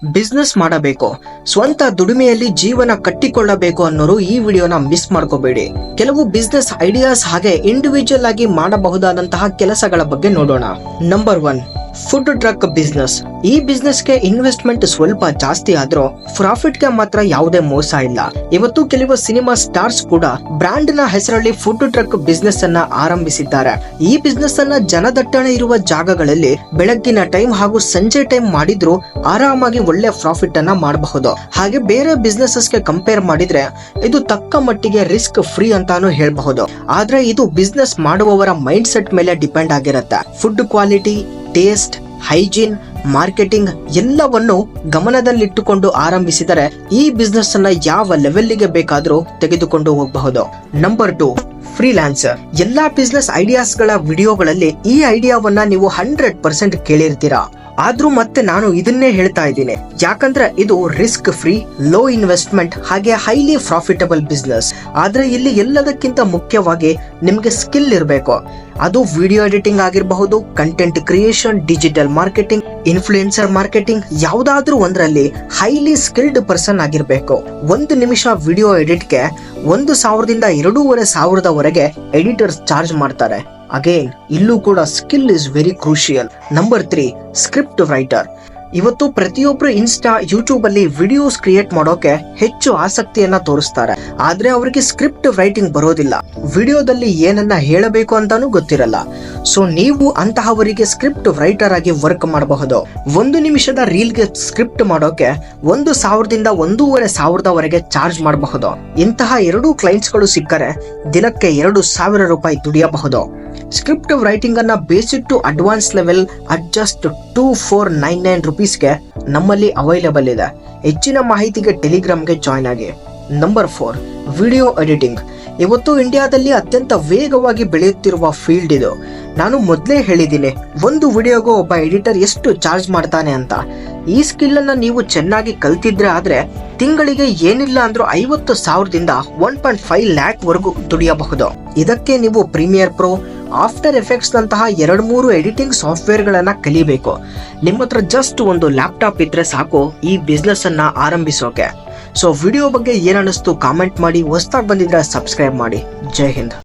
Business ಮಾಡಬೇಕು, ಸ್ವಂತ ದುಡಿಮೆಯಲ್ಲಿ ಜೀವನ ಕಟ್ಟಿಕೊಳ್ಳಬೇಕು ಅನ್ನೋರು ಈ ವಿಡಿಯೋನ ಮಿಸ್ ಮಾಡ್ಕೋಬೇಡಿ. ಕೆಲವು ಬಿಸ್ನೆಸ್ ಐಡಿಯಾಸ್ ಹಾಗೆ ಇಂಡಿವಿಜುವಲ್ ಆಗಿ ಮಾಡಬಹುದಾದಂತಹ ಕೆಲಸಗಳ ಬಗ್ಗೆ ನೋಡೋಣ. Number 1, food truck business. ಈ ಬಿಸ್ನೆಸ್ಗೆ ಇನ್ವೆಸ್ಟ್ಮೆಂಟ್ ಸ್ವಲ್ಪ ಜಾಸ್ತಿ ಆದ್ರೂ ಪ್ರಾಫಿಟ್ ಗೆ ಮಾತ್ರ ಯಾವುದೇ ಮೋಸ ಇಲ್ಲ. ಇವತ್ತು ಕೆಲವು ಸಿನಿಮಾ ಸ್ಟಾರ್ಸ್ ಕೂಡ ಬ್ರಾಂಡ್ ನ ಹೆಸರಲ್ಲಿ ಫುಡ್ ಟ್ರಕ್ ಬಿಸ್ನೆಸ್ ಅನ್ನ ಆರಂಭಿಸಿದ್ದಾರೆ. ಈ ಬಿಸ್ನೆಸ್ ಅನ್ನ ಜನದಟ್ಟಣೆ ಇರುವ ಜಾಗಗಳಲ್ಲಿ ಬೆಳಗ್ಗಿನ ಟೈಮ್ ಹಾಗೂ ಸಂಜೆ ಟೈಮ್ ಮಾಡಿದ್ರು ಆರಾಮಾಗಿ ಒಳ್ಳೆ ಪ್ರಾಫಿಟ್ ಅನ್ನ ಮಾಡಬಹುದು. ಹಾಗೆ ಬೇರೆ ಬಿಸ್ನೆಸಸ್ ಗೆ ಕಂಪೇರ್ ಮಾಡಿದ್ರೆ ಇದು ತಕ್ಕ ಮಟ್ಟಿಗೆ ರಿಸ್ಕ್ ಫ್ರೀ ಅಂತಾನು ಹೇಳಬಹುದು. ಆದ್ರೆ ಇದು ಬಿಸ್ನೆಸ್ ಮಾಡುವವರ ಮೈಂಡ್ ಸೆಟ್ ಮೇಲೆ ಡಿಪೆಂಡ್ ಆಗಿರುತ್ತೆ. Food quality, taste, hygiene, marketing ಎಲ್ಲವನ್ನು ಗಮನದಲ್ಲಿಟ್ಟುಕೊಂಡು ಆರಂಭಿಸಿದರೆ ಈ ಬಿಸ್ನೆಸ್ ಅನ್ನ ಯಾವ ಲೆವೆಲ್ಗೆ ಬೇಕಾದ್ರೂ ತೆಗೆದುಕೊಂಡು ಹೋಗಬಹುದು. Number 2, freelancer. ಎಲ್ಲಾ ಬಿಸ್ನೆಸ್ ಐಡಿಯಾಸ್ ಗಳ ವಿಡಿಯೋಗಳಲ್ಲಿ ಈ ಐಡಿಯಾವನ್ನ ನೀವು 100% ಕೇಳಿರ್ತೀರಾ. ಆದ್ರೂ ಮತ್ತೆ ನಾನು ಇದನ್ನೇ ಹೇಳ್ತಾ ಇದ್ದೀನಿ, ಯಾಕಂದ್ರೆ ಇದು ರಿಸ್ಕ್ ಫ್ರೀ, ಲೋ ಇನ್ವೆಸ್ಟ್ಮೆಂಟ್ ಹಾಗೆ ಹೈಲಿ ಪ್ರಾಫಿಟಬಲ್ ಬಿಸ್ನೆಸ್. ಆದ್ರೆ ಇಲ್ಲಿ ಎಲ್ಲದಕ್ಕಿಂತ ಮುಖ್ಯವಾಗಿ ನಿಮ್ಗೆ ಸ್ಕಿಲ್ ಇರಬೇಕು. ಅದು ವಿಡಿಯೋ ಎಡಿಟಿಂಗ್ ಆಗಿರಬಹುದು, content creation, digital marketing, influencer marketing, ಯಾವ್ದಾದ್ರೂ ಒಂದರಲ್ಲಿ ಹೈಲಿ ಸ್ಕಿಲ್ಡ್ ಪರ್ಸನ್ ಆಗಿರ್ಬೇಕು. 1 ನಿಮಿಷ ವಿಡಿಯೋ ಎಡಿಟ್ಗೆ 1,000 ದಿಂದ 2,500 ಎಡಿಟರ್ಸ್ ಚಾರ್ಜ್ ಮಾಡ್ತಾರೆ. ಅಗೇನ್ ಇಲ್ಲೂ ಕೂಡ skill is very crucial. Number 3, script writer. ಇವತ್ತು ಪ್ರತಿಯೊಬ್ರು ಇನ್ಸ್ಟಾ, ಯೂಟ್ಯೂಬ್ ಅಲ್ಲಿ ವಿಡಿಯೋಸ್ ಕ್ರಿಯೇಟ್ ಮಾಡೋಕೆ ಹೆಚ್ಚು ಆಸಕ್ತಿಯನ್ನ ತೋರಿಸ್ತಾರೆ. ಆದ್ರೆ ಅವರಿಗೆ ಸ್ಕ್ರಿಪ್ಟ್ ರೈಟಿಂಗ್ ಬರೋದಿಲ್ಲ. ವಿಡಿಯೋದಲ್ಲಿ ಏನನ್ನ ಹೇಳಬೇಕು ಅಂತಾನೂ ಗೊತ್ತಿರಲ್ಲ. ಸೊ ನೀವು ಅಂತಹವರಿಗೆ ಸ್ಕ್ರಿಪ್ಟ್ ರೈಟರ್ ಆಗಿ ವರ್ಕ್ ಮಾಡಬಹುದು. 1 ನಿಮಿಷದ ರೀಲ್ಗೆ ಸ್ಕ್ರಿಪ್ಟ್ ಮಾಡೋಕೆ 1,000 ದಿಂದ 1,500 ಚಾರ್ಜ್ ಮಾಡಬಹುದು. ಇಂತಹ 2 ಕ್ಲೈಂಟ್ಸ್ ಗಳು ಸಿಕ್ಕರೆ ದಿನಕ್ಕೆ 2,000 ರೂಪಾಯಿ ದುಡಿಯಬಹುದು. ಸ್ಕ್ರಿಪ್ಟ್ ರೈಟಿಂಗ್ ಅನ್ನ basic to advance level at just 2,499 ರೂಪೀಸ್ಗೆ ನಮ್ಮಲ್ಲಿ ಅವೈಲೇಬಲ್ ಇದೆ. ಹೆಚ್ಚಿನ ಮಾಹಿತಿಗೆ ಟೆಲಿಗ್ರಾಮ್ಗೆ ಜಾಯ್ನ್ ಆಗಿ. Number 4, video editing. ಇವತ್ತು ಇಂಡಿಯಾದಲ್ಲಿ ಅತ್ಯಂತ ವೇಗವಾಗಿ ಬೆಳೆಯುತ್ತಿರುವ ಫೀಲ್ಡ್ ಇದು. ನಾನು ಮೊದಲೇ ಹೇಳಿದ್ದೀನಿ, ಒಂದು ವಿಡಿಯೋಗೂ ಒಬ್ಬ ಎಡಿಟರ್ ಎಷ್ಟು ಚಾರ್ಜ್ ಮಾಡ್ತಾನೆ ಅಂತ. ಈ ಸ್ಕಿಲ್ ಅನ್ನ ನೀವು ಚೆನ್ನಾಗಿ ಕಲ್ತಿದ್ರೆ ಆದ್ರೆ ತಿಂಗಳಿಗೆ ಏನಿಲ್ಲ ಅಂದ್ರೂ 50,000 ದಿಂದ 1.5 lakh ವರೆಗೂ ದುಡಿಯಬಹುದು. ಇದಕ್ಕೆ ನೀವು ಪ್ರೀಮಿಯರ್ ಪ್ರೋ, ಆಫ್ಟರ್ ಎಫೆಕ್ಟ್ಸ್ ನಂತಹ 2-3 ಎಡಿಟಿಂಗ್ ಸಾಫ್ಟ್ವೇರ್ ಗಳನ್ನ ಕಲಿಬೇಕು. ನಿಮ್ಮ ಹತ್ರ ಜಸ್ಟ್ ಒಂದು ಲ್ಯಾಪ್ಟಾಪ್ ಇದ್ರೆ ಸಾಕು ಈ ಬಿಸ್ನೆಸ್ ಅನ್ನ ಆರಂಭಿಸೋಕೆ. ಸೊ ವಿಡಿಯೋ ಬಗ್ಗೆ ಏನನ್ನಿಸ್ತು ಕಾಮೆಂಟ್ ಮಾಡಿ. ಹೊಸದಾಗಿ ಬಂದಿದ್ರೆ ಸಬ್ಸ್ಕ್ರೈಬ್ ಮಾಡಿ. ಜೈ ಹಿಂದ್.